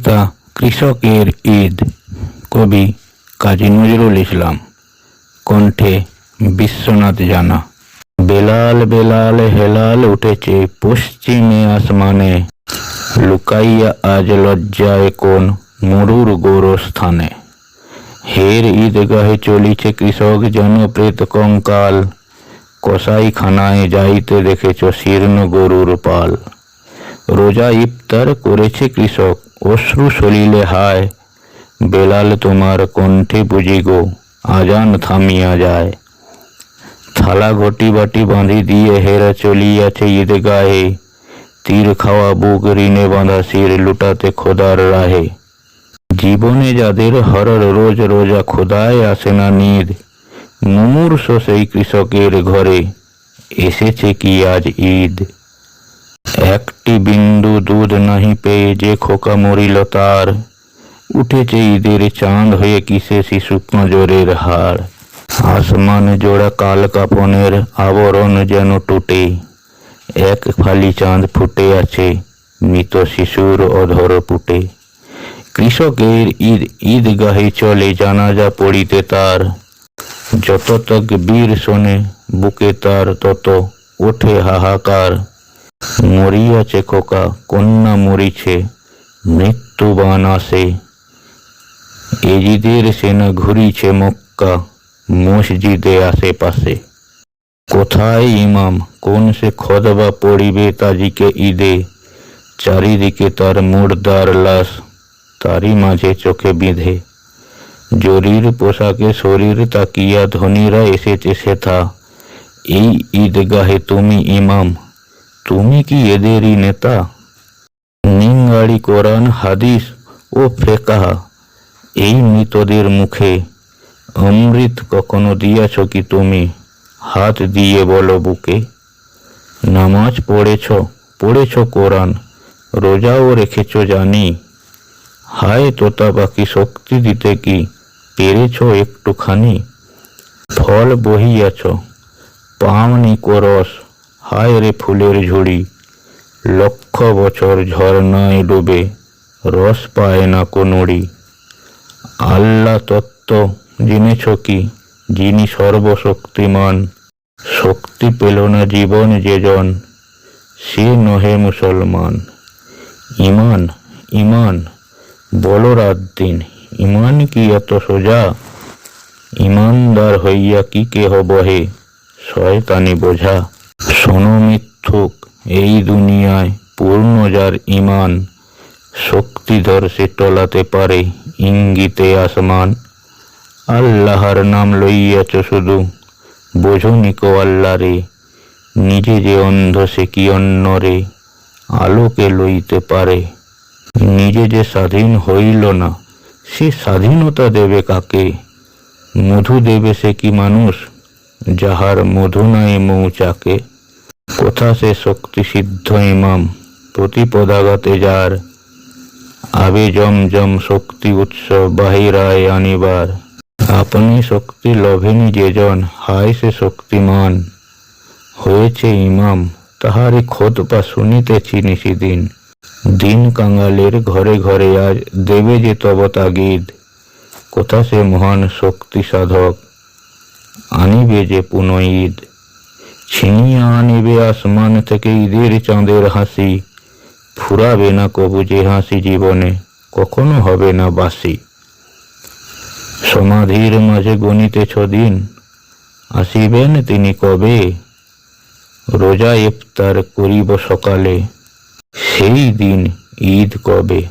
কবিতা কৃষকের ঈদ। কবি কাজী নজরুল ইসলাম। কণ্ঠে বিশ্বনাথ জানা। বেলাল বেলাল হেলাল উঠেছে পশ্চিমে আসমানে, লুকাইয়া আজ লজ্জায় কোন মরুর গোরস্থানে। হের ঈদগাহে চলিছে কৃষক যেন প্রেত কঙ্কাল, কসাইখানায় যাইতে দেখেছ শীর্ণ গরুর পাল। রোজা ইফতার করেছে কৃষক অশ্রু সলিলে হায়, বেলাল তোমার কণ্ঠে বুঝি গো আজান থামিয়া যায়। থালা ঘটি বাটি বাঁধি দিয়ে হেরা চলিয়াছে ঈদগাহে, তীর খাওয়া বুক ঋণে বাঁধা শির লুটাতে খোদার রাহে। জীবনে যাদের হরর রোজ রোজা খোদায় আসে না নিদ, মুমূর্ষ সেই কৃষকের ঘরে এসেছে কি আজ ঈদ। একটি বিন্দু দুধ নাহি পেয়ে যে খোকা মরিল তার, উঠেছে ঈদের চাঁদ হয়ে কিসে শিশু নজরের হার। আসমান জোড়া কাল কাপনের আবরণ যেন টুটে, এক ফালি চাঁদ ফুটে আছে মৃত শিশুর অধর পুটে। কৃষকের ঈদ ঈদগাহে চলে জানাজা পড়িতে তার, যত তাকবীর শোনে বুকে তার তত ওঠে হাহাকার। মরিয়াছে খোকা কন্যা মরিছে মৃত্যুবান আসে, এজিদের সেনা ঘুরিছে মক্কা মসজিদে আশেপাশে। কোথায় ইমাম কোন সে খতবা পড়িবে তাজিকে ঈদে, চারিদিকে তার মুর্দার লাশ তারই মাঝে চোখে বিঁধে। জরির পোশাকে শরীর তাকিয়া ধনীরা এসেছে সেথা, এই ঈদগাহে তুমি ইমাম তুমি কি এদেরই নেতা। নিঙ্গাড়ি কোরআন হাদিস ও ফেকাহ এই মৃতদের মুখে, অমৃত কখনো দিয়াছ কি তুমি হাত দিয়ে বলো বুকে। নামাজ পড়েছ কোরআন রোজাও রেখেছ জানি, হায় তোতা পাখি শক্তি দিতে কি পেরেছ একটুখানি। ফল বহিয়াছ পাওনি কোরস, হায় রে ফুলের ঝুড়ি, লক্ষ বছর ঝর্ণায় ডুবে রস পায় না কোনড়ি। আল্লাহ তত্ত্ব জেনেছ কি যিনি সর্বশক্তিমান, শক্তি পেল না জীবন যেজন সে নহে মুসলমান। ইমান ইমান বলো রাত দিন, ইমান কি এত সোজা, ইমানদার হইয়া কি কেহ বহে শয়তানি বোঝা। শোনো মিথ্যুক এই দুনিয়ায় পূর্ণ যার ইমান, শক্তিধর সে টলাতে পারে ইঙ্গিতে আসমান। আল্লাহর নাম লইয়াছ শুধু বোঝনি কো আল্লাহ রে, নিজে যে অন্ধ সে কি অন্য রে আলোকে লইতে পারে। নিজে যে স্বাধীন হইল না সে স্বাধীনতা দেবে কাকে, মধু দেবে সে কি মানুষ যাহার মধু নাই মৌচাকে। কোথা সে শক্তি সিদ্ধ ইমাম প্রতিপদাঘাতে যার, আবে জমজম শক্তি উৎস বাহিরায় আনিবার। আপনি শক্তি লভেনি যেজন হায় সে শক্তিমান, হয়েছে ইমাম তাহারি খোদবা শুনিতেছি নিশিদিন। দিন কাঙালের ঘরে ঘরে আজ দেবে যে তব তাগিদ, কোথা সে মহান শক্তি সাধক আনিবে যে পুনঃ ঈদ। ছিনিয়া আনিবে আসমান থেকে ঈদের চাঁদের হাসি, ফুরাবে না কবু যে হাসি জীবনে কখনো হবে না বাসি। সমাধির মাঝে গণিতেছ দিন আসিবেন তিনি কবে, রোজা ইফতার করিব সকালে সেই দিন ঈদ কবে।